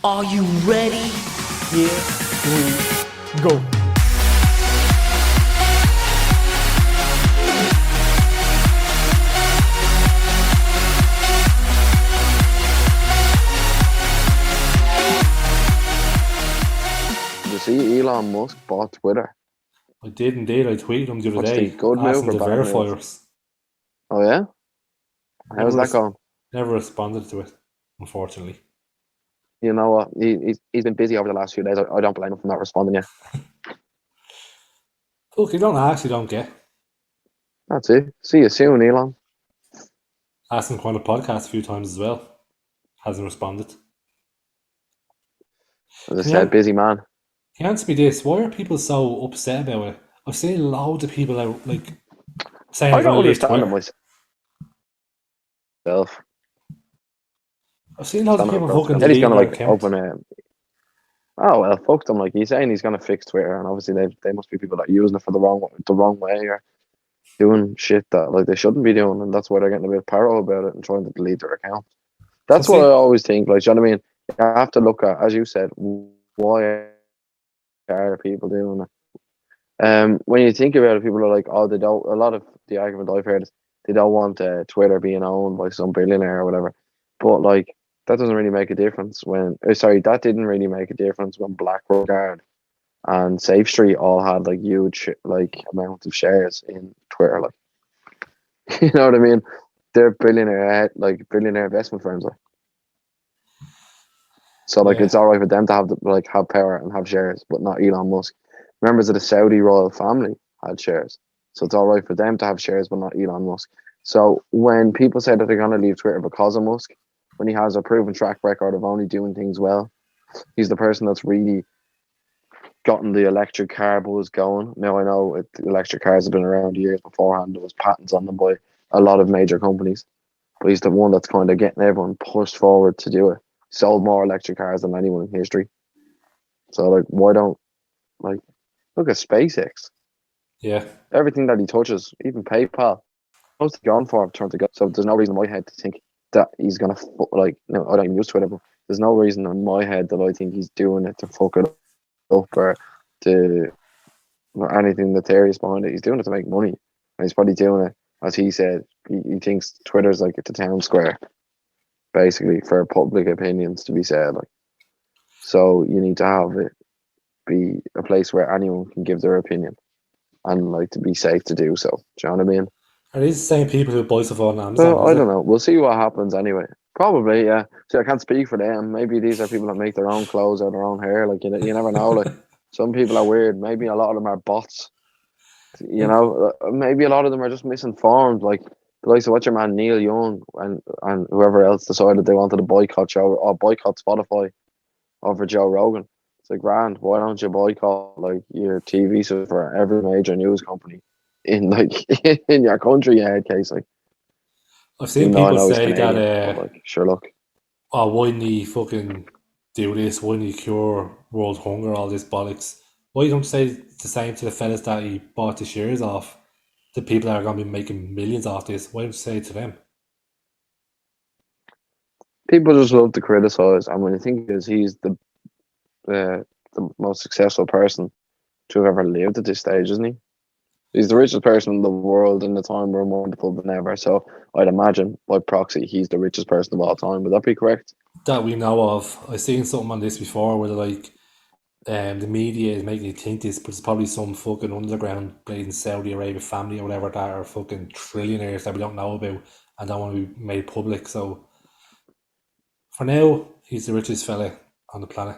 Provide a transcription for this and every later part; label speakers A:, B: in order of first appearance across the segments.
A: Are you ready?
B: Here we go.
C: Did you see Elon Musk bought Twitter?
B: I did indeed. I tweeted him the other
C: What's
B: day,
C: the good move
B: asking
C: or
B: to
C: bad
B: verify
C: move?
B: us.
C: Oh yeah? How's that going?
B: Never responded to it, unfortunately.
C: You know what? He's been busy over the last few days. I don't blame him for not responding yet.
B: Look, you don't ask, you don't get.
C: That's it. See you soon, Elon.
B: Asked him to come on the podcast a few times as well. Hasn't responded.
C: As I
B: Can
C: said,
B: you,
C: busy man.
B: can you answer me this? Why are people so upset about it? I've seen loads of people out, saying
C: I
B: they're going
C: don't
B: to leave
C: understand it
B: Twitter.
C: myself.
B: I've seen loads of people fucking
C: Said he's
B: deleting
C: gonna
B: their
C: like
B: account.
C: open a. Oh well, fuck them. Like he's saying he's gonna fix Twitter, and obviously they must be people that are using it for the wrong way or doing shit that like they shouldn't be doing, and that's why they're getting a bit paro about it and trying to delete their account. That's what I always think. Like, you know what I mean? You have to look at, as you said, why are people doing it? When you think about it, people are like, oh, they don't. A lot of the argument I've heard is they don't want Twitter being owned by some billionaire or whatever. But like, that doesn't really make a difference when. That didn't really make a difference when BlackRock and Safe Street all had like huge like amount of shares in Twitter. Like, you know what I mean? They're billionaire investment firms. Like. So like it's all right for them to have power and have shares, but not Elon Musk. Members of the Saudi royal family had shares, so it's all right for them to have shares, but not Elon Musk. So when people say that they're going to leave Twitter because of Musk, when he has a proven track record of only doing things well, he's the person that's really gotten the electric car buzz going. Now I know electric cars have been around years beforehand. There was patents on them by a lot of major companies, but he's the one that's kind of getting everyone pushed forward to do it. Sold more electric cars than anyone in history. So like, why don't look at SpaceX?
B: Yeah.
C: Everything that he touches, even PayPal, most gone for turned to go. So there's no reason in my head to think that he's gonna no, I don't even use Twitter, but there's no reason in my head that I think he's doing it to fuck it up or anything nefarious behind it. He's doing it to make money, and he's probably doing it as he said. He thinks Twitter's like the town square, basically, for public opinions to be said. Like, so you need to have it be a place where anyone can give their opinion and like to be safe to do so. Do you know what I mean?
B: Are these the same people who buy stuff on Amazon?
C: So I don't know. We'll see what happens anyway. Probably, yeah. See, I can't speak for them. Maybe these are people that make their own clothes out of their own hair. Like, you never know. Like, some people are weird. Maybe a lot of them are bots. You know, maybe a lot of them are just misinformed. Like the likes of what's your man Neil Young and whoever else decided they wanted to boycott Spotify over Joe Rogan. It's like, grand, why don't you boycott like your TV for every major news company in in your country? Yeah, case like.
B: I've seen people say
C: Canadian,
B: that,
C: but like, sure, look.
B: Oh, why didn't he fucking do this? Why didn't he cure world hunger? All this bollocks. Why don't you say the same to the fellas that he bought the shares off? The people that are going to be making millions off this. Why don't you say it to them?
C: People just love to criticize, and when you think he's the most successful person to have ever lived at this stage, isn't he? He's the richest person in the world in the time we're more wonderful than ever. So I'd imagine by proxy he's the richest person of all time. Would that be correct?
B: That we know of. I've seen something on this before where the media is making you think this, but it's probably some fucking underground blazing Saudi Arabia family or whatever that are fucking trillionaires that we don't know about and don't want to be made public. So for now, he's the richest fella on the planet.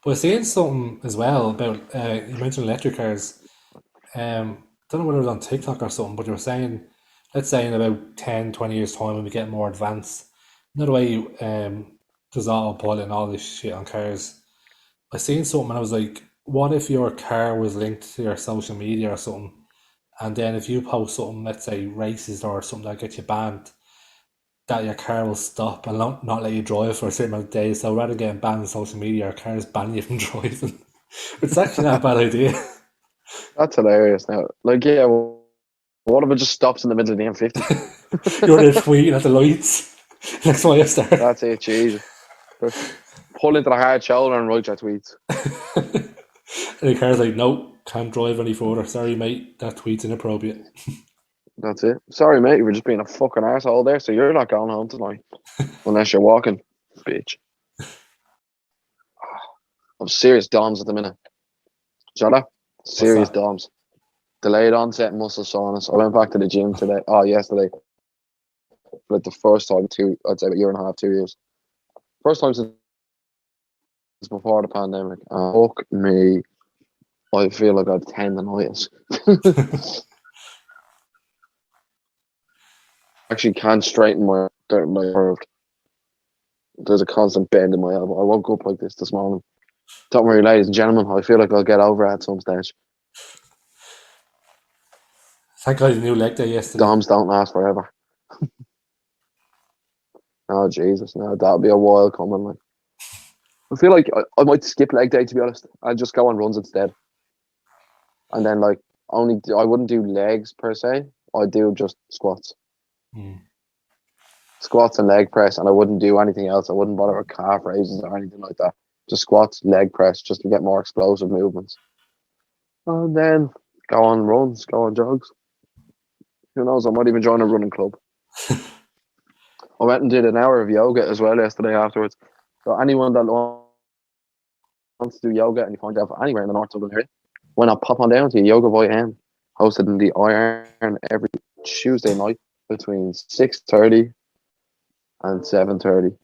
B: But I was seeing something as well about, you mentioned electric cars. Don't know whether it was on TikTok or something, but they were saying, let's say in about 10, 20 years' time when we get more advanced, another way there's autopilot and all this shit on cars. I seen something and I was like, what if your car was linked to your social media or something, and then if you post something, let's say racist or something that gets you banned, that your car will stop and not let you drive for a certain amount of days. So rather than getting banned on social media, your car is banning you from driving. It's actually not a bad idea.
C: That's hilarious. Now, like, yeah, what if it just stops in the middle of the M50?
B: You're there tweeting at the lights. Next one, you start.
C: That's it, Jesus. Pull into the hard shoulder and write your tweets.
B: And the car's like, nope, can't drive any further. Sorry, mate, that tweet's inappropriate.
C: That's it. Sorry, mate, you were just being a fucking arsehole there, so you're not going home tonight. Unless you're walking, bitch. I'm serious DOMs at the minute. Shut up.
B: What's
C: Serious
B: that?
C: DOMs. Delayed onset muscle soreness. I went back to the gym today. Oh, yesterday. For like the first time, I'd say a year and a half, 2 years. First time since before the pandemic. Fuck me. I feel like I've tendonitis. Actually can't straighten my curve. There's a constant bend in my elbow. I woke up like this morning. Don't worry, ladies and gentlemen. I feel like I'll get over it at some stage.
B: Thank God, a new leg day yesterday.
C: DOMs don't last forever. Oh Jesus, no, that'll be a while coming. Like, I feel like I might skip leg day, to be honest. I'll just go on runs instead, and then like I wouldn't do legs per se. I do just squats,
B: Mm.
C: squats and leg press, and I wouldn't do anything else. I wouldn't bother with calf raises or anything like that. Just squats, leg press, just to get more explosive movements, and then go on runs, go on jogs. Who knows? I might even join a running club. I went and did an hour of yoga as well yesterday afterwards. So anyone that wants to do yoga and you find yourself anywhere in the North Dublin area, why not pop on down to Yoga by M, hosted in the Iron every Tuesday night between 6:30 and 7:30.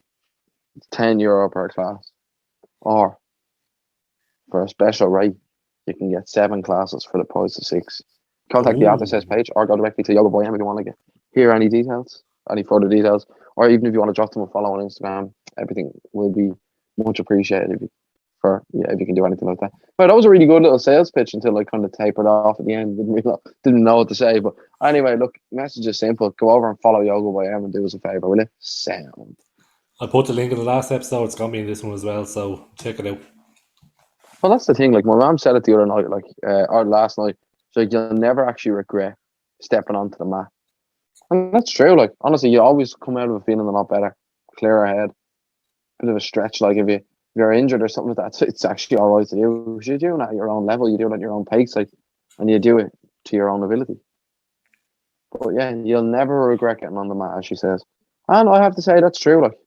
C: It's €10 per class. Or for a special rate, you can get 7 classes for the price of 6. Contact the After Sesh
B: Oh,
C: page or go directly to Yoga by M if you want to hear any details, any further details, or even if you want to drop them a follow on Instagram. Everything will be much appreciated if you can do anything like that. But that was a really good little sales pitch until I kind of tapered off at the end. Didn't know what to say. But anyway, look, message is simple. Go over and follow Yoga by M and do us a favour, will you? Sound.
B: I put the link in the last episode. It's got me in this one as well, so check it out.
C: Well, that's the thing. Like my mom said it the other night, or last night. She's like, you'll never actually regret stepping onto the mat. And that's true. Like honestly, you always come out of it feeling a lot better, clearer head, bit of a stretch. Like if you're injured or something like that, it's actually all right to do. You're doing it at your own level. You do it at your own pace, like, and you do it to your own ability. But yeah, you'll never regret getting on the mat, as she says. And I have to say that's true. Like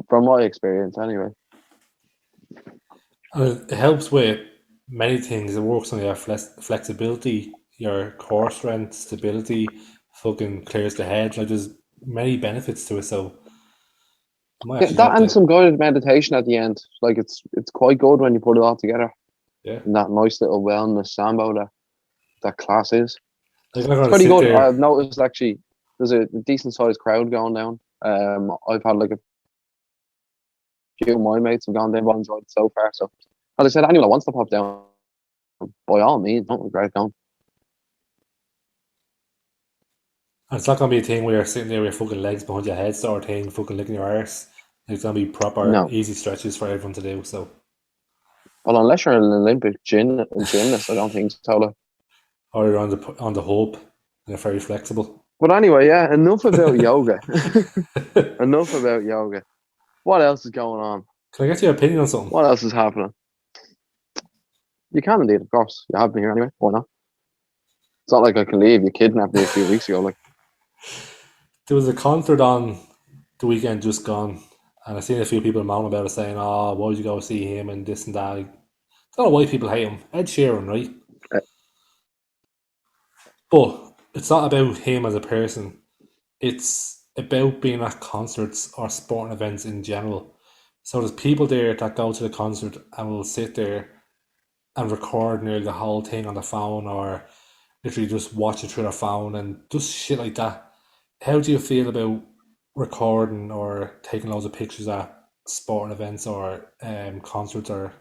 C: from my experience, anyway.
B: And it helps with many things. It works on your flexibility, your core strength, stability, fucking clears the head. Like there's many benefits to it, so I might
C: Yeah,
B: actually
C: that
B: have
C: and
B: to.
C: some guided meditation at the end. Like it's quite good when you put it all together
B: Yeah,
C: in that nice little wellness sambo that class is.
B: like I'm not
C: It's
B: gonna
C: pretty
B: sit
C: good.
B: there.
C: I've noticed actually there's a decent sized crowd going down. I've had like a few of my mates have gone down and enjoyed it so far. So as I said, anyone that wants to pop down, by all means, don't regret going.
B: And it's not gonna be a thing where you're sitting there with your fucking legs behind your head, sort of thing, fucking licking your arse. It's gonna be proper
C: No.
B: easy stretches for everyone to do. So,
C: Well, unless you're an Olympic gymnast, I don't think so. Like.
B: or you're on the hope, and they're very flexible.
C: But anyway, yeah, enough about yoga. Enough about yoga. What else is going on?
B: Can I get your opinion on something?
C: What else is happening? You can indeed, of course. You have me here anyway. Why not? It's not like I can leave. You kidnapped me a few weeks ago. Like,
B: There was a concert on the weekend just gone, and I seen a few people moan about it, saying, "Oh, why would you go see him and this and that?" I don't know why people hate him. Ed Sheeran, right?
C: uh,
B: But it's not about him as a person. It's about being at concerts or sporting events in general. So there's people there that go to the concert and will sit there and record nearly the whole thing on the phone or literally just watch it through their phone and just shit like that. How do you feel about recording or taking loads of pictures at sporting events or concerts or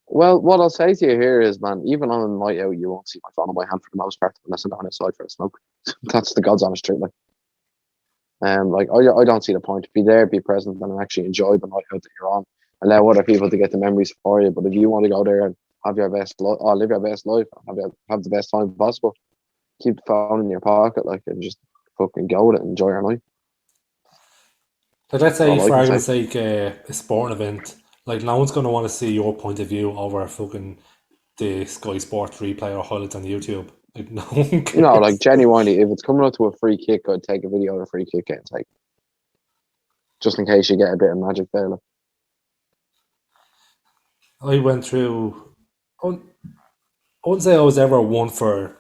C: well, what I'll say to you here is, man, even on a night out, you won't see my phone in my hand for the most part unless I'm going outside for a smoke. That's the God's honest truth. I don't see the point. Be there, be present, and actually enjoy the night out that you're on. Allow other people to get the memories for you. But if you want to go there and have your best life, or live your best life, have the best time possible, keep the phone in your pocket, like, and just fucking go with it, and enjoy your night.
B: Like, let's
C: That's
B: say,
C: all I
B: for
C: can say.
B: argument's sake, a sporting event. Like, no one's going to want to see your point of view over fucking the Sky Sports replay or highlights on YouTube. Like, no one
C: Like,
B: cares.
C: genuinely, if it's coming up to a free kick, I'd take a video of a free kick and take, just in case you get a bit of magic there. Like.
B: I went through. I wouldn't say I was ever one for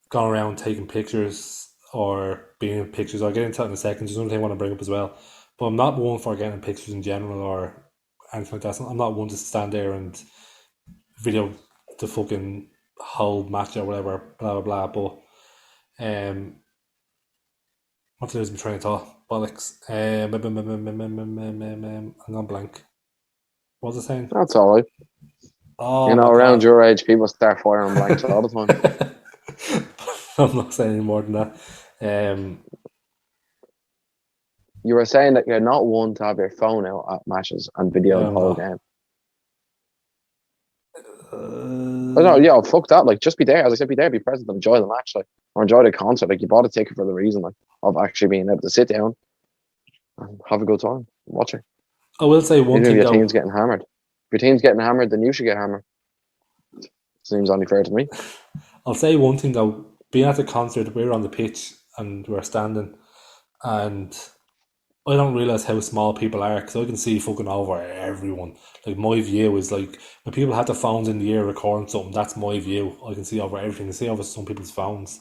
B: going around taking pictures or being in pictures. I'll get into that in a second. There's another thing I want to bring up as well. But I'm not one for getting pictures in general or anything like that. I'm not one to stand there and video the fucking whole match or whatever, blah blah blah. But what to lose my train of thought? Bollocks. I'm gone blank. What was I saying?
C: That's all right.
B: Oh my
C: Around
B: god.
C: your age, people start firing blanks all the time.
B: I'm not saying any more than that. Um,
C: You were saying that you're not one to have your phone out at matches and video
B: no,
C: the
B: I'm
C: whole
B: not.
C: game. But no,
B: Uh,
C: yeah, fuck that. Like, just be there. As I said, be there, be present, and enjoy the match, like, or enjoy the concert. Like, you bought a ticket for the reason, like, of actually being able to sit down and have a good time, watch it.
B: I will say one
C: Even if
B: thing
C: your team's
B: though.
C: getting hammered. If your team's getting hammered, then you should get hammered. Seems only fair to me.
B: I'll say one thing though. Being at the concert, we were on the pitch and we were standing, and I don't realize how small people are because I can see fucking over everyone. Like my view is like when people have their phones in the air recording something. That's my view. I can see over everything. I can see over some people's phones.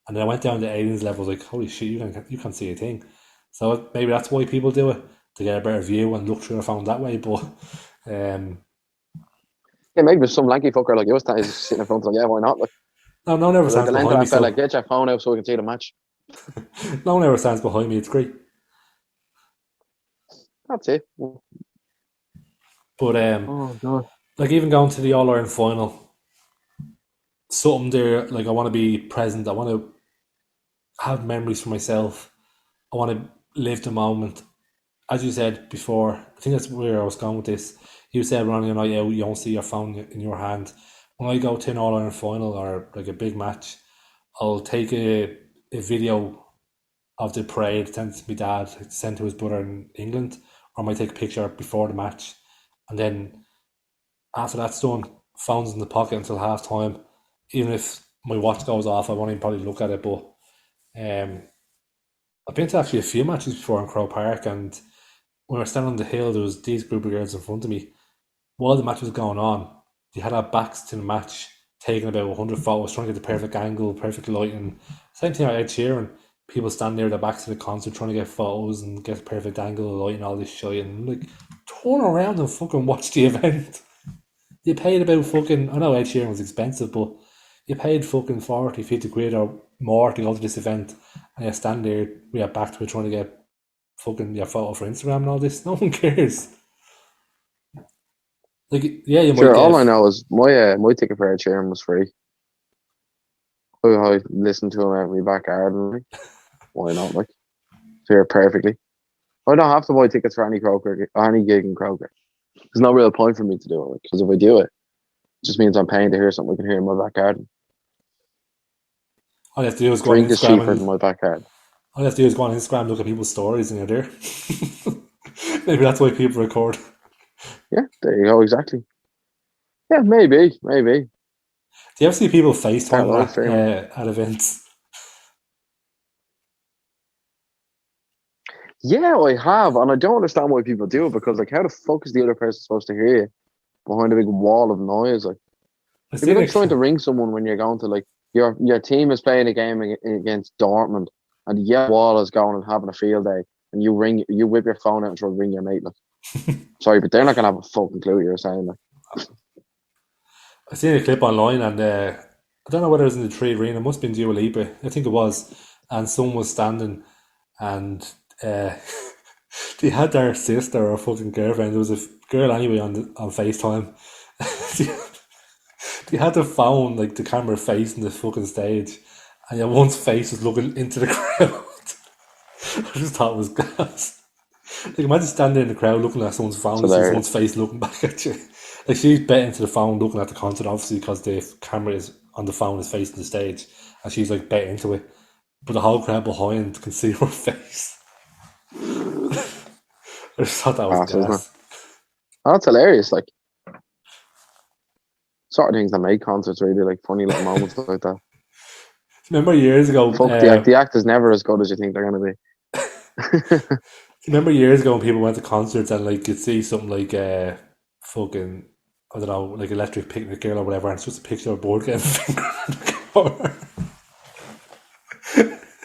B: And then I went down to aliens level. I was like, holy shit, you can't see a thing. So maybe that's why people do it to get a better view and look through their phone that way. But um,
C: Yeah, maybe there's some lanky fucker like you was sitting in front of them. Yeah, why not? Like,
B: no, no one ever
C: like
B: stands
C: the length of
B: behind me.
C: that fella,
B: So
C: get your phone out so we can see the match.
B: no one ever stands behind me. It's great.
C: That's it.
B: But
C: Oh god.
B: like even going to the All Ireland final, something there. Like I want to be present. I want to have memories for myself. I want to live the moment. As you said before, I think that's where I was going with this. You said running a night out, you don't see your phone in your hand. When I go to an All Ireland final or like a big match, I'll take a video of the parade, send it to my dad, send to his brother in England, or I might take a picture before the match. And then after that's done, phone's in the pocket until half time. Even if my watch goes off, I won't even probably look at it. But um, I've been to actually a few matches before in Crow Park, and when I was standing on the hill, there was these group of girls in front of me. While the match was going on, they had our backs to the match, taking about 100 photos, trying to get the perfect angle, perfect lighting. Same thing at Ed Sheeran. People stand near their backs to the concert trying to get photos and get the perfect angle of light and all this shit. And like, turn around and fucking watch the event. You paid about fucking, I know Ed Sheeran was expensive, but you paid fucking 40, 50 quid or more to go to this event. And you stand there, we are back to it trying to get fucking your photo for Instagram and all this. No one cares. Like, yeah, you might
C: Sure, all
B: get.
C: I know is my ticket for Ed Sheeran was free. I listened to him out in my back garden. Like, why not? Like, fair perfectly. I don't have to buy tickets for any Croker, any gig in Croker. There's no real point for me to do it because if I do it, it just means I'm paying to hear something I can hear in my back garden.
B: All you have to do is go on
C: Drink is
B: Instagram
C: cheaper
B: and
C: than my back garden.
B: all you have to do is go on Instagram, look at people's stories, and you're there. Maybe that's why people record. Do
C: Yeah, there you go. Exactly. Yeah, maybe.
B: you ever see people
C: Part of
B: FaceTiming
C: life, very much.
B: at events?
C: Yeah, I have, and I don't understand why people do it because, like, how the fuck is the other person supposed to hear you behind a big wall of noise? Like,
B: I
C: it'd be
B: seen
C: like trying
B: it.
C: to ring someone when you're going to like your team is playing a game against Dortmund, and the yellow wall is going and having a field day, and you whip your phone out and try to ring your mate. Like, sorry, but they're not gonna have a fucking clue what you're saying. Like,
B: I seen a clip online, and I don't know whether it was in the trade arena. It must have been Dua Lipa. I think it was. And someone was standing, and uh, they had their sister or fucking girlfriend. There was a girl anyway on FaceTime. They had the phone, like the camera facing the fucking stage, and your one's face was looking into the crowd. I just thought it was gas. Like imagine standing in the crowd looking at someone's phone
C: so
B: and see
C: there,
B: someone's face looking back at you. Like she's bet into the phone looking at the concert, obviously because the camera is on the phone is facing the stage, and she's like bit into it, but the whole crowd behind can see her face. I just thought that was
C: Class, isn't it?
B: gas.
C: Oh, that's hilarious. Like sort of things that make concerts really like funny little moments like that.
B: Remember years ago?
C: Fuck the act is never as good as you think they're gonna be.
B: Remember years ago when people went to concerts and like you'd see something like fucking I don't know, like Electric Picnic Girl or whatever, and it's just a picture of a board game finger on the cover.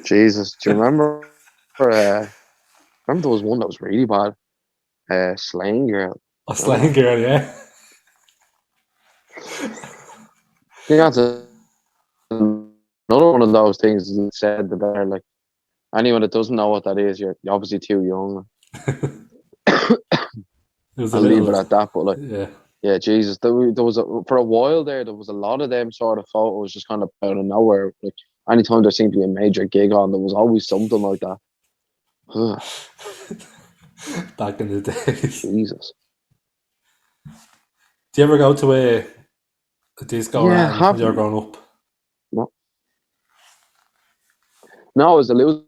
C: Jesus, do you remember? Remember there was one that was really bad. Slaying Girl.
B: A
C: Remember
B: slang
C: that?
B: girl, yeah.
C: I think that's another one of those things that said the better. Like anyone that doesn't know what that is, you're obviously too young.
B: It was a
C: I'll leave
B: little,
C: it at that. But like,
B: yeah.
C: yeah, Jesus, there was for a while there. There was a lot of them sort of photos just kind of out of nowhere. Like anytime there seemed to be a major gig on, there was always something like that. Ugh,
B: Back in the days.
C: Jesus.
B: Do you ever go to a disco or
C: Yeah,
B: anything when you were
C: happened.
B: growing up?
C: No, no, I was a loser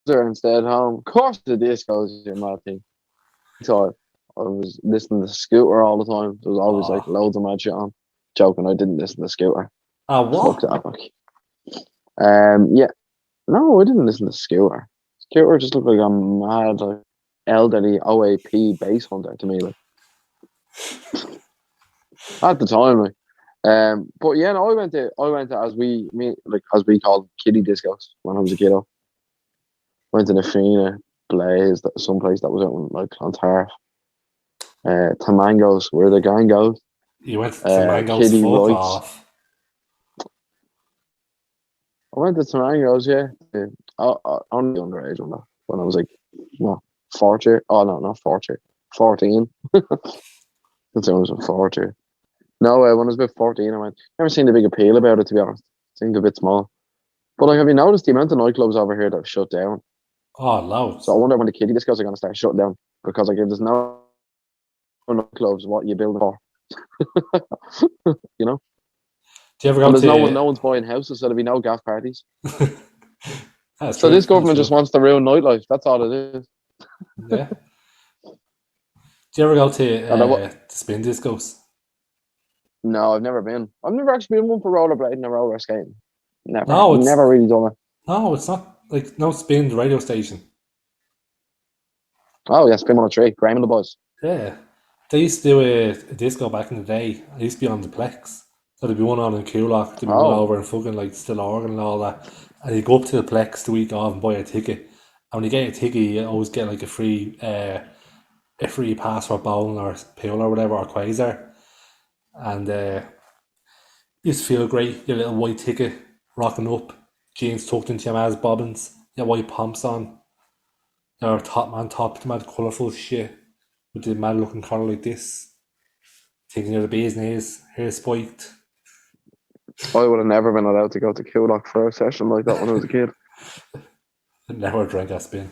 C: and stayed at home. Of course, the disco is your mad thing. So I was listening to Scooter all the time. There was always like
B: Oh,
C: loads of mad shit on. Joking, I didn't listen to Scooter. Fuck
B: what?
C: that, like. Yeah, no, I didn't listen to Scooter. Scooter just looked like a mad, like elderly OAP bass hunter to me, like at the time, like. But yeah, no, I went to as we called kiddie discos when I was a kiddo. Went to the Fina, Blaze, that someplace that was out in like Clontarf. Tamangos, where the gang goes.
B: You went to Mango's,
C: Kiddie
B: fuck
C: Rights.
B: off.
C: I went to Tamangos, yeah. Only underage on that. When I was like, what, 40? Oh, no, not 40. 14. Since I was 40. No, when I was about 14, I went, never seen the big appeal about it, to be honest. Seemed a bit small. But like, have you noticed the amount of nightclubs over here that have shut down?
B: Oh,
C: So I
B: loads.
C: wonder when the kiddie discos are going to start shutting down. Because like, if there's no nightclubs, what are you building for? You know?
B: Do you ever
C: And
B: go
C: there's
B: to?
C: no one's buying houses, so there'll be no gaff parties.
B: That's
C: So
B: true.
C: this
B: That's
C: government
B: true.
C: just wants to ruin nightlife. That's all it is.
B: Yeah. Do you ever go to
C: And
B: spin discos?
C: no, I've never been. I've never actually been one for rollerblading or roller skating.
B: No,
C: Never really done it.
B: it's not like no spin radio station.
C: Oh, yeah, spin on a tree. Graham and the boys.
B: Yeah, they used to do a disco back in the day. I used to be on the Plex, so there'd be one on in Coolock, there'd be one
C: Oh,
B: over in fucking like Still Organ and all that. And you go up to the Plex the week off and buy a ticket. And when you get a ticket, you always get like a free pass for bowling or pool or whatever or quasar. And you just feel great. Your little white ticket rocking up, jeans tucked into your man's bobbins, your white pumps on, your top man top, the mad colourful shit with the mad looking collar like this. Thinking you're the bee's knees, hair spiked.
C: I would have never been allowed to go to Coolock for a session like that when I was a kid.
B: Never drank a spin.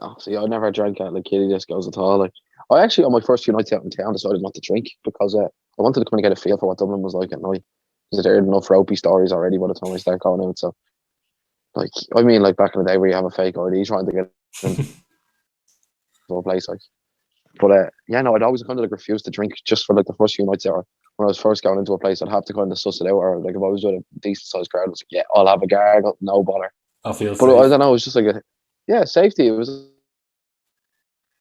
C: No, see, I never drank at like kiddie discos at all. Like, I actually on my first few nights out in town decided not to drink because I wanted to kind of get a feel for what Dublin was like at night. Because I'd heard enough ropey stories already by the time I start going out. So, like, I mean, like back in the day where you have a fake ID trying to get into a place, like. But yeah, no, I'd always kind of like refuse to drink just for like the first few nights there. When I was first going into a place, I'd have to kind of suss it out. Or like if I was with a decent sized crowd, I was like, yeah, I'll have a gargle, no bother.
B: I feel
C: But I
B: safe.
C: don't know, it was just like yeah, safety. It was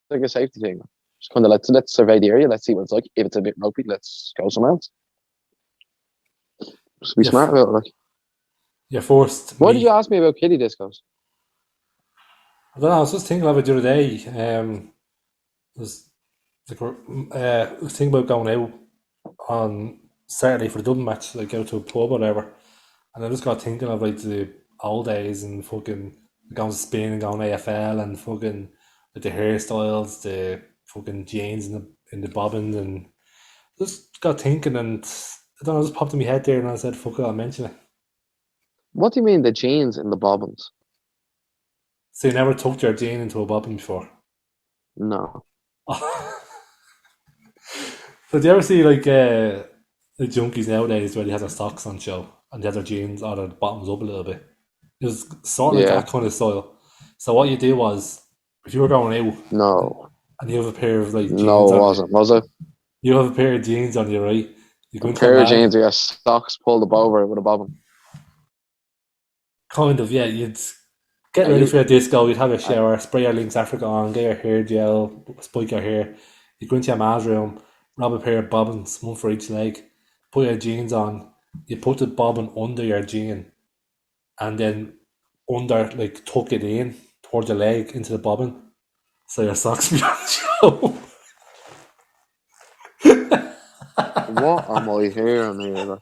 C: like a safety thing. Just kind of let's survey the area. Let's see what it's like. If it's a bit ropey, let's go somewhere else. Just be
B: Your,
C: smart
B: f-
C: about it. Like,
B: your first
C: why did you
B: meet.
C: ask me about kiddie discos?
B: I don't know, I was just thinking of it the other day. I was, like, I was thinking about going out on Saturday for the Dublin match, like go to a pub or whatever. And I just got thinking of like the old days and fucking going to Spain and going AFL and fucking like the hairstyles, the fucking jeans in the bobbin and just got thinking and I don't know, it just popped in my head there and I said, fuck it, I'll mention it.
C: What do you mean the jeans and the bobbins?
B: So you never tucked your jean into a bobbin before?
C: No.
B: So do you ever see like the junkies nowadays where they have their socks on show and they have their jeans or their bottoms up a little bit. It was sort of like
C: Yeah.
B: that kind of style. So what you do was, if you were going out
C: No.
B: and you have a pair of like jeans
C: No, it
B: on you,
C: wasn't. Was it?
B: you have a pair of jeans on you, right? You go
C: A
B: into a
C: pair of
B: man,
C: jeans with your socks pulled up over with a bobbin.
B: kind of, yeah, you'd get
C: And
B: ready
C: you,
B: for a disco, you'd have a
C: and,
B: shower, spray your Lynx Africa on, get your hair gel, spike your hair. You go into your man's room, grab a pair of bobbins, one for each leg, put your jeans on, you put the bobbin under your jean, and then under, like, tuck it in towards your leg into the bobbin, so your socks be on show.
C: what am I hearing here? Like,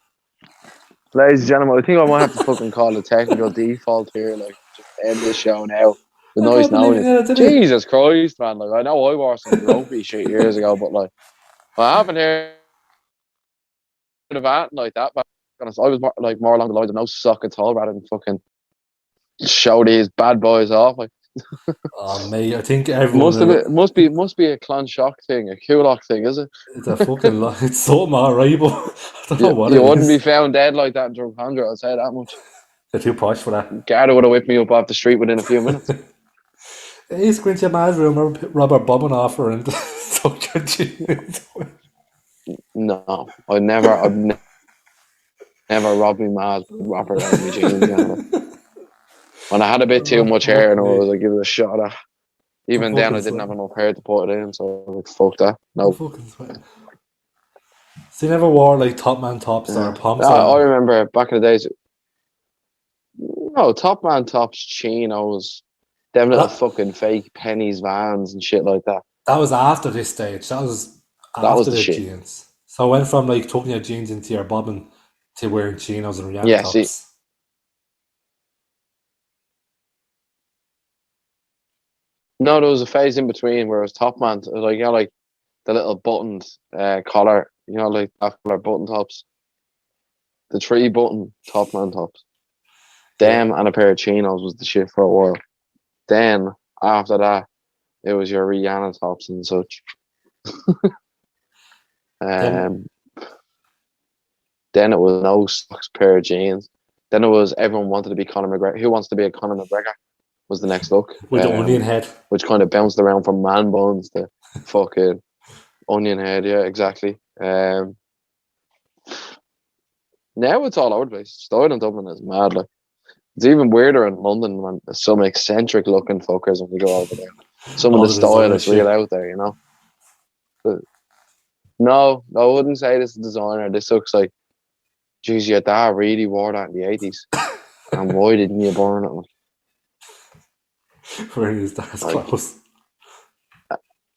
C: ladies and gentlemen, I think I might have to fucking call a technical default here. Like, just end this show now with
B: I
C: noise
B: can't believe
C: knowing
B: you
C: it.
B: did it, did it?
C: Jesus Christ, man! Like, I know I wore some grumpy shit years ago, but like, I haven't heard of that like that. But honest, I was more along the lines of no sock at all, rather than fucking show these bad boys off. Like,
B: Oh, mate, I think everyone,
C: must be a clan shock thing, a kulak thing, is it?
B: it's a fucking lot. It's something alright, but I don't know what
C: You
B: it
C: wouldn't be
B: is.
C: found dead like that in Drumcondra, I'll say that much.
B: They're too posh for that.
C: Garda would have whipped me up off the street within a few minutes.
B: Hey, squint your man's room, Robert Bobbin offer, and suck your jeans.
C: No, never robbed me mad rapper out of me jeans. You know? When I had a bit too
B: Oh,
C: much hair
B: fuck
C: and I was
B: me.
C: like, give it a shot at.
B: I'm
C: Even then,
B: fucking
C: I didn't have
B: sweating.
C: enough hair to put it in, so I was like, fuck that.
B: I'm
C: No.
B: fucking sweating. So you never wore like Top Man tops or
C: Yeah.
B: pumps
C: I
B: or
C: remember back in the days, no, Top Man tops, chinos, them little
B: that?
C: fucking fake pennies vans and shit like that.
B: That was after this stage. That was
C: That was
B: after
C: the
B: the
C: shit.
B: jeans. So I went from like tucking your jeans into your bobbin to wearing chinos and Rihanna
C: Yeah, see,
B: tops.
C: no, there was a phase in between where it was Top Man, like, you know, like the little buttoned collar, you know, like that collar button tops, the 3 button Top Man tops.
B: Yeah.
C: Them and a pair of chinos was the shit for a while. Then after that, it was your Rihanna tops and such.
B: Then
C: Um, then it was no socks, pair of jeans. Then it was everyone wanted to be Conor McGregor. Who wants to be a Conor McGregor was the next look.
B: with the onion head.
C: Which kind of bounced around from man buns to fucking onion head. Yeah, exactly. Now it's all over the place. Style in Dublin is mad. Like, it's even weirder in London when there's some eccentric looking fuckers when you go over there. Some of
B: All
C: the
B: the
C: style
B: designer
C: is real
B: shit.
C: out there, you know. But no, I wouldn't say this is designer. This looks like, geez, your dad really wore that in the 80s. And why didn't you burn it?
B: Wearing his dad's
C: Like,
B: clothes.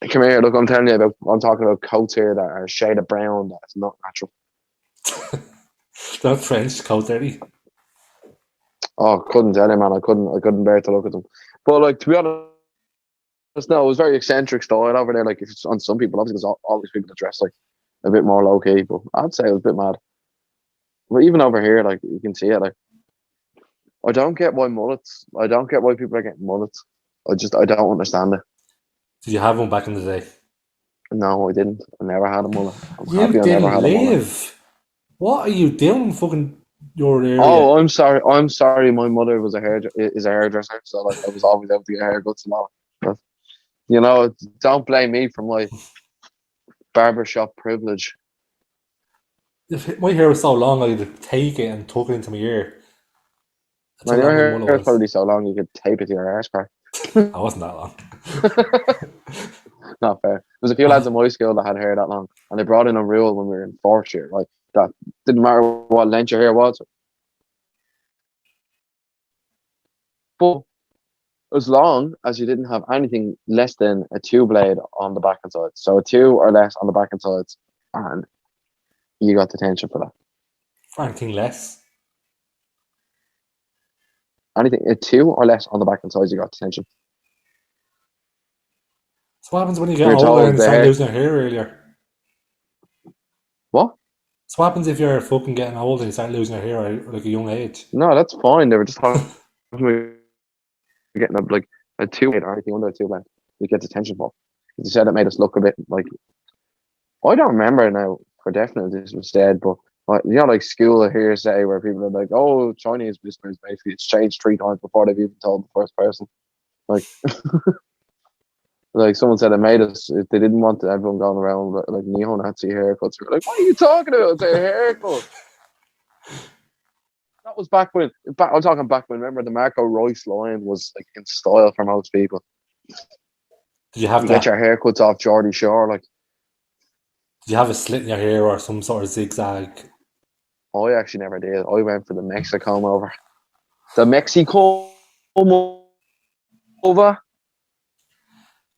C: come here, look, I'm talking about coats here that are a shade of brown that's not natural.
B: That French coat, dirty.
C: Oh, couldn't tell you, man. I couldn't bear to look at them. But like, to be honest, no, it was very eccentric style over there. Like, if it's on some people, obviously, there's always people that dress like a bit more low key. But I'd say it was a bit mad. But even over here, like, you can see it. Like, I don't get why mullets. I don't get why people are getting mullets. I don't understand it.
B: Did you have one back in the day?
C: No, I didn't. I never had a mullet. I'm
B: You
C: happy I never
B: didn't
C: had a mullet.
B: live. What are you doing, fucking your area?
C: Oh, I'm sorry. I'm sorry. My mother was is a hairdresser, so like I was always out to get haircuts and all. But you know, don't blame me for my barbershop privilege.
B: If my hair was so long, I'd take it and tuck it into my ear. That's how
C: Man, your
B: long my
C: hair
B: mullet
C: is
B: was.
C: probably so long you could tape it to your ass crack.
B: I wasn't that long.
C: Not fair. There's a few lads in my school that had hair that long, and they brought in a rule when we were in fourth year, right? That didn't matter what length your hair was, but as long as you didn't have anything less than a 2 blade on the back and sides. So a 2 or less on the back and sides, and you got detention for that.
B: For anything less.
C: Anything a 2 or less on the back and sides, you got detention.
B: So what happens when you get
C: You're
B: older and
C: told
B: you
C: the
B: start
C: hair.
B: losing your hair earlier?
C: What?
B: So what happens if you're fucking getting old and you start losing your hair at like a young age?
C: No, that's fine. They were just talking about getting a 2 blade or anything under a 2 blade. You get detention for. You said it made us look a bit like, I don't remember now for definite this was dead. But like school hearsay where people are like, "Oh, Chinese whispers basically it's changed 3 times before they've even told the first person." Like, like someone said, it made us. If they didn't want everyone going around like neo-Nazi haircuts. We're like, "What are you talking about? It's a haircut." That was back when. I'm talking back when. Remember the Marco Royce line was like in style for most people.
B: Did you have
C: You get your
B: that?
C: haircuts off Geordie Shore, like.
B: Did you have a slit in your hair or some sort of zigzag?
C: I actually never did. I went for the Mexico over. The Mexico over.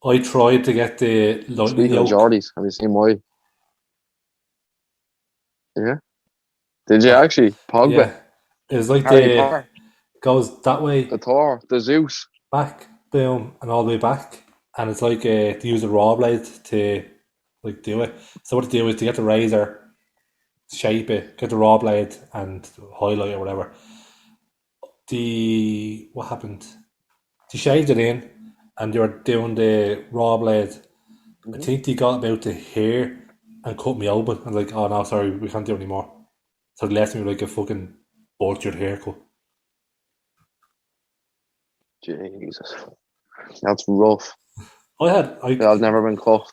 B: I tried to get the lightning
C: Speaking of
B: yoke.
C: Geordies, have you seen my? Yeah. Did you
B: I,
C: actually? Pogba,
B: yeah, it was like
C: Harry
B: the
C: Potter,
B: goes that
C: the
B: way,
C: Thor, the Zeus.
B: back, boom, and all the way back, and it's like to use a raw blade to like do it. So what to do is to get the razor, shape it, get the raw blade, and highlight or whatever. The what happened? They shaved it in, and they were doing the raw blade. I
C: Mm-hmm.
B: think they got about the hair and cut me open. And like, oh no, sorry, we can't do it anymore. So they left me with like a fucking butchered haircut.
C: Jesus, that's rough.
B: I had
C: Yeah,
B: like
C: I've never been cut.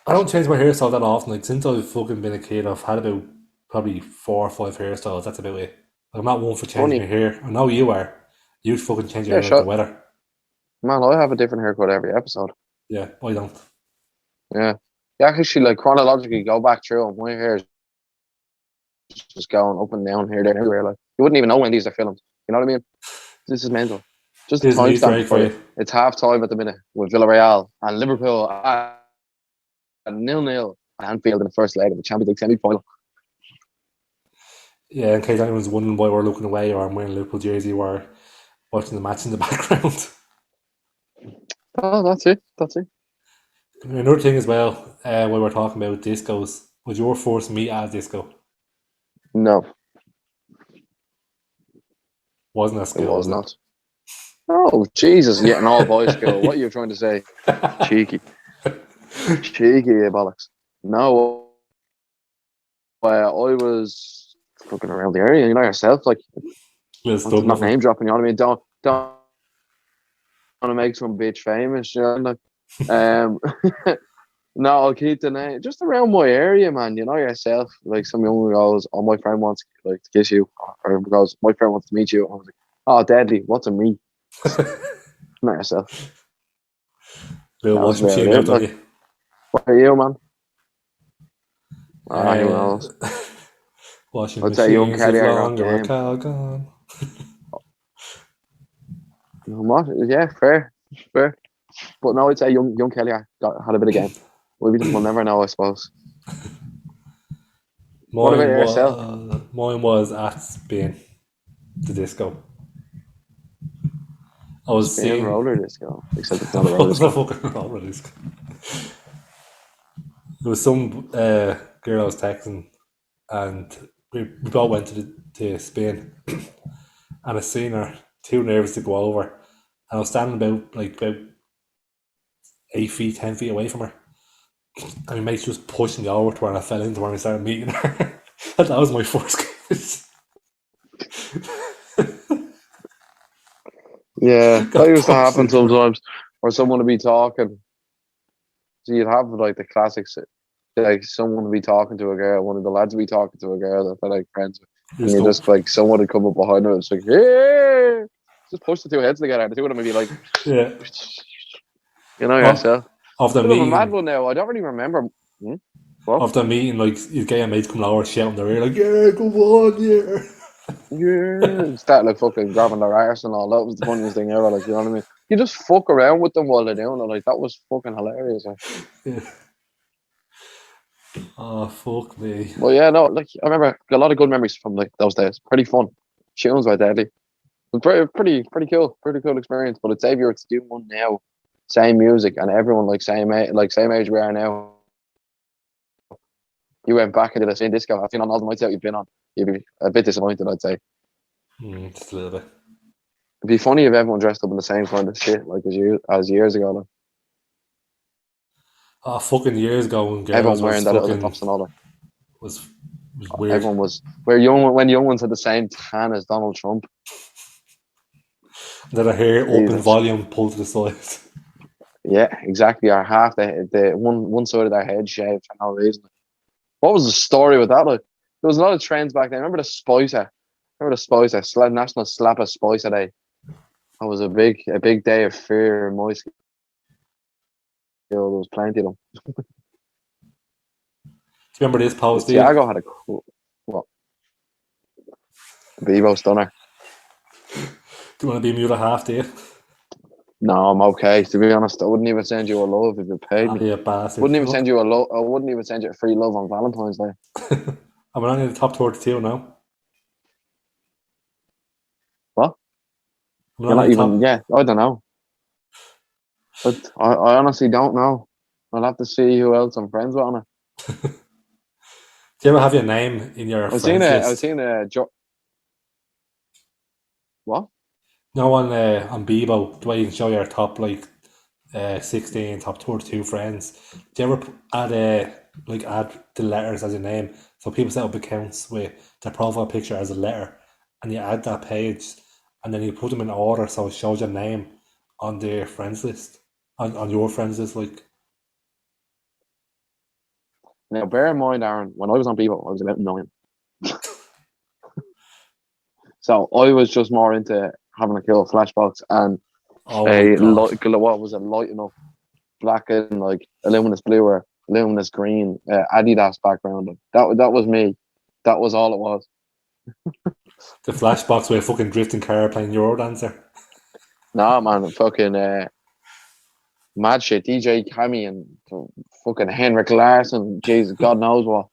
B: I don't change my hairstyle that often. Like since I've fucking been a kid, I've had about probably 4 or 5 hairstyles. That's about it. Like, I'm not one for changing my
C: Funny,
B: hair. I know you are. You fucking change your
C: yeah,
B: hair like the
C: shut,
B: weather.
C: man. I have a different haircut every episode.
B: Yeah, I don't.
C: Yeah, you actually like chronologically go back through, and my hair is just going up and down here, there, and everywhere. Like you wouldn't even know when these are filmed. You know what I mean? This is mental. Just a
B: Here's an Easter
C: timestamp
B: egg
C: for
B: for
C: you.
B: you.
C: It's half time at the minute with Villarreal and Liverpool at 0-0 at Anfield in the first leg of the Champions League semi-final.
B: Yeah, in case anyone's wondering why we're looking away or I'm wearing a Liverpool jersey, we're watching the match in the background.
C: Oh, that's it. That's it.
B: Another thing as well, while we're talking about discos, was your first meet at a disco?
C: No,
B: Wasn't at
C: it
B: school,
C: was
B: was
C: not. Oh, Jesus. Yeah, an all boys school. What are
B: it?
C: you trying to say? Cheeky. Cheeky, bollocks. No, I was fucking around the area, you know yourself. Like,
B: Little
C: want to
B: stub
C: not
B: nothing.
C: name dropping, you know what I mean? Don't want to make some bitch famous, you know? Like, um, no, I'll keep the name just around my area, man. You know yourself. Like some young goes, "Oh, my friend wants like to kiss you," or goes, "My friend wants to meet you." I was like, "Oh, deadly! What's a me?" Not yourself.
B: Little
C: That was
B: washing
C: about
B: machine
C: it.
B: out on
C: Like,
B: you.
C: what are you, man? Ah, who
B: Uh,
C: knows?
B: washing
C: I'd say young
B: machines
C: Kelly.
B: live
C: I got
B: longer, we're
C: game.
B: all gone.
C: What? Yeah, fair, fair. But no, I'd say young Kelly. Had a bit of game. We'll never know, I suppose. What about yourself?
B: Mine was at Spain, the disco. I was
C: Spin
B: seeing.
C: roller disco. Except it's not a
B: It
C: roller
B: was a
C: disco.
B: fucking roller disco. There was some girl I was texting, and we both went to Spain, and I seen her too nervous to go over, and I was standing about 8 feet, 10 feet away from her, and my mate just pushed me over to her, and I fell into her and I started meeting her. And that was my first kiss.
C: Yeah, that
B: Got
C: used to
B: pushed
C: happen
B: into her.
C: sometimes. Or someone would be talking. So you'd have like the classics, like someone would be talking to a girl, one of the lads would be talking to a girl that they're like friends with,
B: You
C: and
B: just
C: you
B: go,
C: just like someone would come up behind them and it's like, yeah, just push the two heads together. The two of them would be like,
B: yeah.
C: you know
B: Off,
C: yourself.
B: off the
C: Bit of a mad
B: meeting,
C: one now. I don't really remember. Hmm? Well,
B: after meeting, like his gay mates coming over shouting their ear, like, yeah, go on, yeah.
C: yeah, start like fucking grabbing their arse and all. That was the funniest thing ever. Like, you know what I mean? You just fuck around with them while they're doing it. Like, that was fucking hilarious. Like.
B: Yeah. Oh, fuck me.
C: Well, yeah, no, like I remember a lot of good memories from like those days. Pretty fun. Tunes were deadly. It was pretty cool experience. But it's easier to do one now, same music and everyone like same age we are now. You went back into the same disco. I've seen on all the nights out you've been on. You'd be a bit disappointed, I'd say.
B: Just a little bit.
C: It'd be funny if everyone dressed up in the same kind of shit like as years ago. Like,
B: Oh, fucking years ago when
C: everyone
B: girls
C: wearing
B: was
C: that little
B: fucking
C: tops and all that.
B: was was weird.
C: Everyone was where young when young ones had the same tan as Donald Trump.
B: Then her hair up in
C: Jesus.
B: volume, pulled to the side.
C: Yeah, exactly. Or half the one side of their head shaved for no reason. What was the story with that? Like, there was a lot of trends back then. Remember the Spicer? Remember the Spicer? National Slap a Spicer Day. That was a big day of fear in my school. There was plenty of them.
B: Do you remember this
C: But
B: post, do you?
C: Tiago had a cool. What? Bebo Stunner.
B: Do you want to be mute at half, do you?
C: No, I'm okay. To be honest, I wouldn't even send you a love if you paid
B: Ah,
C: me.
B: you bastard.
C: Wouldn't even
B: Look,
C: send you a love. I wouldn't even send you a free love on Valentine's Day.
B: I'm only in the top 32 now.
C: What?
B: I'm
C: You're
B: only in
C: not
B: the
C: even.
B: top.
C: Yeah, I don't know. But I honestly don't know. I'll have to see who else I'm friends with on it.
B: Do you ever have your name in your friends
C: I was
B: list?
C: seeing what?
B: No, on Bebo, the way you can show your top like 16, top 32 friends. Do you ever add the letters as your name? So people set up accounts with their profile picture as a letter, and you add that page, and then you put them in order so it shows your name on their friends list, on your friends list. Like,
C: Now, bear in mind, Aaron, when I was on Bebo, I was about 9. So I was just more into having a cool flashbox and
B: oh my
C: a
B: god,
C: what was it, light enough black and like a luminous blue or luminous green Adidas background. That was me. That was all it was.
B: the flashbox with a fucking drifting car playing Eurodancer.
C: Nah, man, fucking mad shit. DJ Cammy and fucking Henrik Larsson. Jesus, God knows what.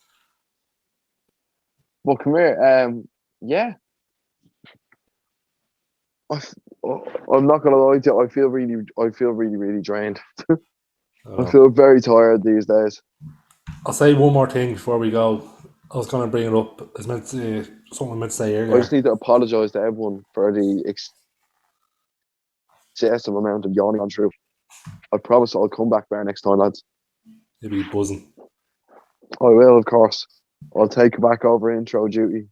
C: But come here. Yeah, I, I'm not gonna lie to you. I feel really, really drained. I
B: Oh.
C: feel very tired these days.
B: I'll say one more thing before we go. I was going to bring it up. It's meant to something I meant to say
C: I just
B: earlier.
C: need to apologise to everyone for the excessive amount of yawning on through. I promise I'll come back better next time, lads.
B: You'll be buzzing.
C: I will, of course. I'll take back over intro duty.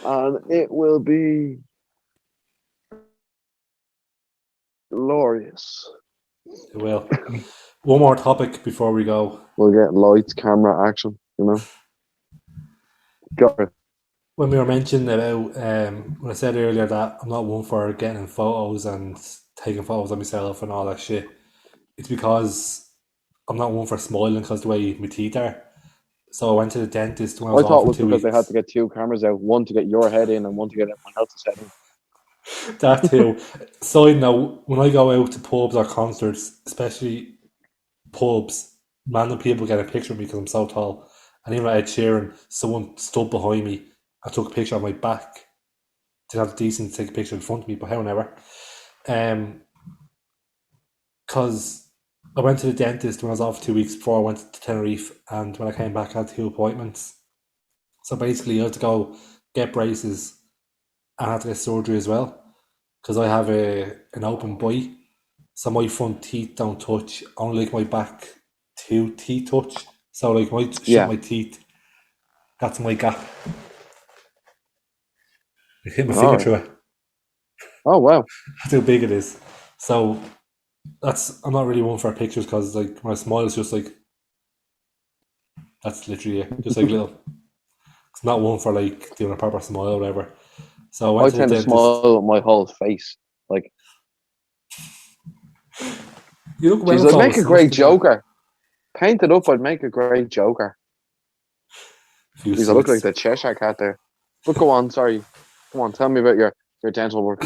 C: And it will be glorious.
B: It will. One more topic before we go.
C: We'll get lights, camera, action, you know. Got it.
B: When we were mentioning about, when I said earlier that I'm not one for getting in photos and taking photos of myself and all that shit, it's because I'm not one for smiling because the way my teeth are. So I went to the dentist when I was
C: I
B: off
C: thought it
B: for
C: was
B: two
C: because they had to
B: weeks.
C: get 2 cameras out, one to get your head in and one to get everyone else's head in.
B: That too. Side note, when I go out to pubs or concerts, especially pubs, random people get a picture of me because I'm so tall. And even at Ed Sheeran, someone stood behind me and took a picture of my back. Didn't have the decency to take a picture in front of me, but however. Um, because I went to the dentist when I was off 2 weeks before I went to Tenerife, and when I came back, I had 2 appointments. So basically, I had to go get braces and I had to get surgery as well because I have an open bite. So my front teeth don't touch, only like my back two teeth touch. So like when I shut
C: Yeah.
B: my teeth, that's my gap. I hit my
C: All
B: finger
C: right.
B: through it.
C: Oh, wow.
B: That's how big it is. So that's I'm not really one for pictures because like when I smile, it's just like that's literally it, just like little. It's not one for like doing a proper smile or whatever. So I
C: I
B: went to the
C: tend to
B: dentist.
C: smile with my whole face. Like,
B: You look well
C: geez,
B: in
C: I'd make a
B: photos. You must
C: great
B: do that.
C: Joker. Painted up, I'd make a great Joker.
B: A few
C: Geez, I look like
B: slits.
C: the Cheshire cat there. But go on, sorry. Come on, tell me about your dental work.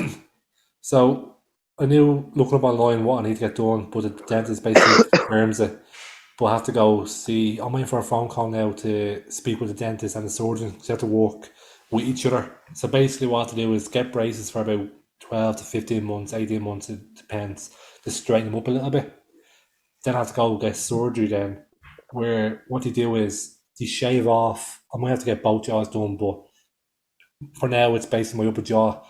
B: So I knew looking up online what I need to get done, but the dentist basically confirms it. But I have to go see. I'm waiting for a phone call now to speak with the dentist and the surgeon. So you have to work with each other. So basically, what I have to do is get braces for about 12 to 15 months, 18 months, it depends, to straighten them up a little bit. Then I have to go get surgery then, where what they do is they shave off. I might have to get both jaws done, but for now it's basically my upper jaw.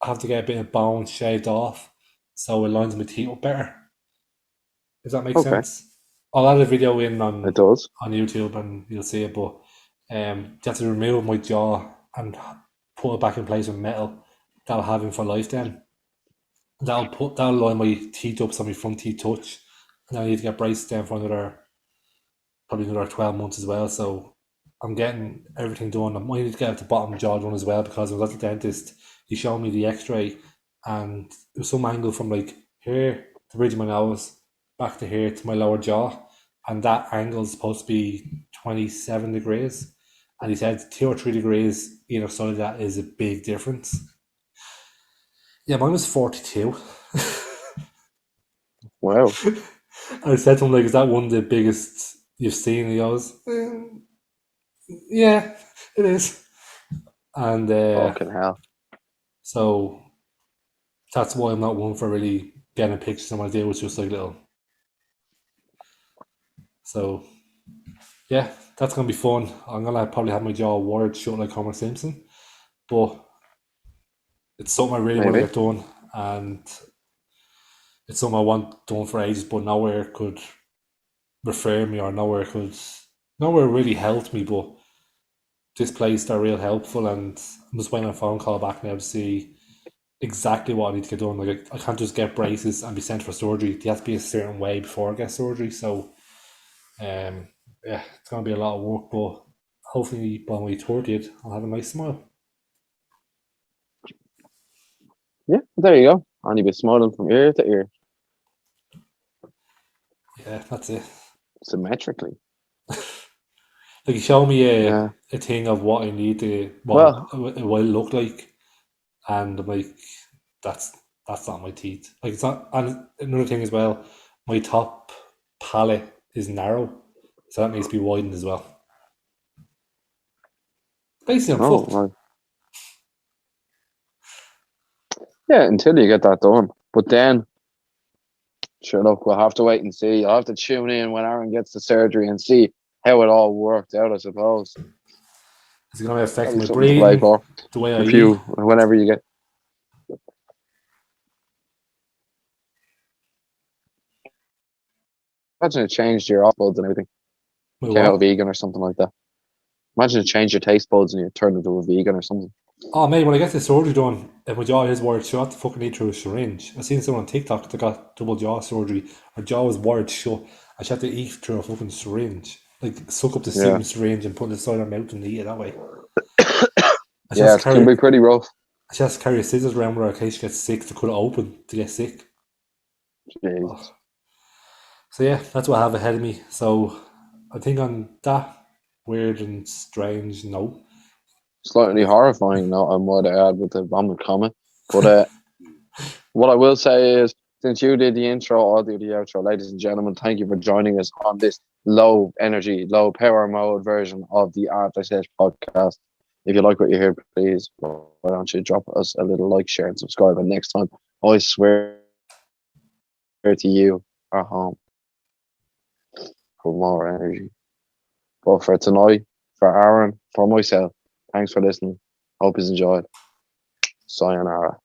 B: I have to get a bit of bone shaved off so it lines my teeth up better. Does that make
C: Okay,
B: sense? I'll add a video in
C: it does.
B: on YouTube and you'll see it. But They have to remove my jaw and put it back in place with metal. That'll have him for life then. That'll line my teeth up so my front teeth touch. And I need to get braces down for probably another 12 months as well. So I'm getting everything done. I might need to get the bottom jaw done as well because I was at the dentist. He showed me the X-ray, and it was some angle from like here to the bridge of my nose, back to here to my lower jaw, and that angle is supposed to be 27 degrees. And he said 2 or 3 degrees either side of that is a big difference. Yeah, mine was 42.
C: Wow.
B: I said to him, like, is that one of the biggest you've seen? He goes, yeah, it is. And
C: Fucking hell.
B: so that's why I'm not one for really getting pictures of my day, which just like little. So yeah, that's gonna be fun. I'm gonna probably have my jaw wired shut like Homer Simpson, but it's something I really want to
C: Maybe.
B: get done, and it's something I want done for ages, but nowhere could refer me or nowhere really helped me. But this place they're real helpful, and I'm just waiting on a phone call back now to see exactly what I need to get done. Like I can't just get braces and be sent for surgery. They have to be a certain way before I get surgery. So yeah, it's gonna be a lot of work, but hopefully by my 30th I'll have a nice smile.
C: Yeah, there you go. And you'll be smiling from ear to ear,
B: Yeah, that's it.
C: symmetrically.
B: Like you show me
C: Yeah.
B: a thing of what I need to
C: Well,
B: it will look like, and I'm like, that's that's not my teeth. Like it's not. And another thing as well, my top palate is narrow, so that needs to be widened as well. Basically, I'm
C: oh,
B: fucked.
C: well, yeah, until you get that done. But then, sure, look, we'll have to wait and see. I'll have to tune in when Aaron gets the surgery and see how it all worked out, I suppose.
B: Is it going to affect
C: That'll be
B: my
C: something to play
B: breathing,
C: for
B: the way I
C: if
B: eat?
C: whenever you get. Imagine it changed your off buds and everything.
B: My
C: You came out
B: what?
C: vegan or something like that. Imagine it changed your taste buds and you turned into a vegan or something.
B: Oh, mate, when I get the surgery done, if my jaw is wired shut, the fucking need through a syringe. I seen someone on TikTok that got double jaw surgery. Her jaw was wired shut, and she had to eat through a fucking syringe. Like, suck up the soup
C: Yeah.
B: in the syringe and put it inside her mouth and eat it that way. And
C: Yeah, it can be pretty rough.
B: she has to carry scissors around with her in case she gets sick to cut it open to get sick. Oh.
C: Jesus.
B: So, yeah, that's what I have ahead of me. So, I think on that weird and strange note,
C: Slightly horrifying note I might add with the vomit comment. But what I will say is, since you did the intro, I'll do the outro. Ladies and gentlemen, thank you for joining us on this low energy, low power mode version of the After Sesh podcast. If you like what you hear, please, why don't you drop us a little like, share, and subscribe. And next time, I swear to you are home for more energy. But for tonight, for Aaron, for myself, thanks for listening. Hope you enjoyed. Sayonara.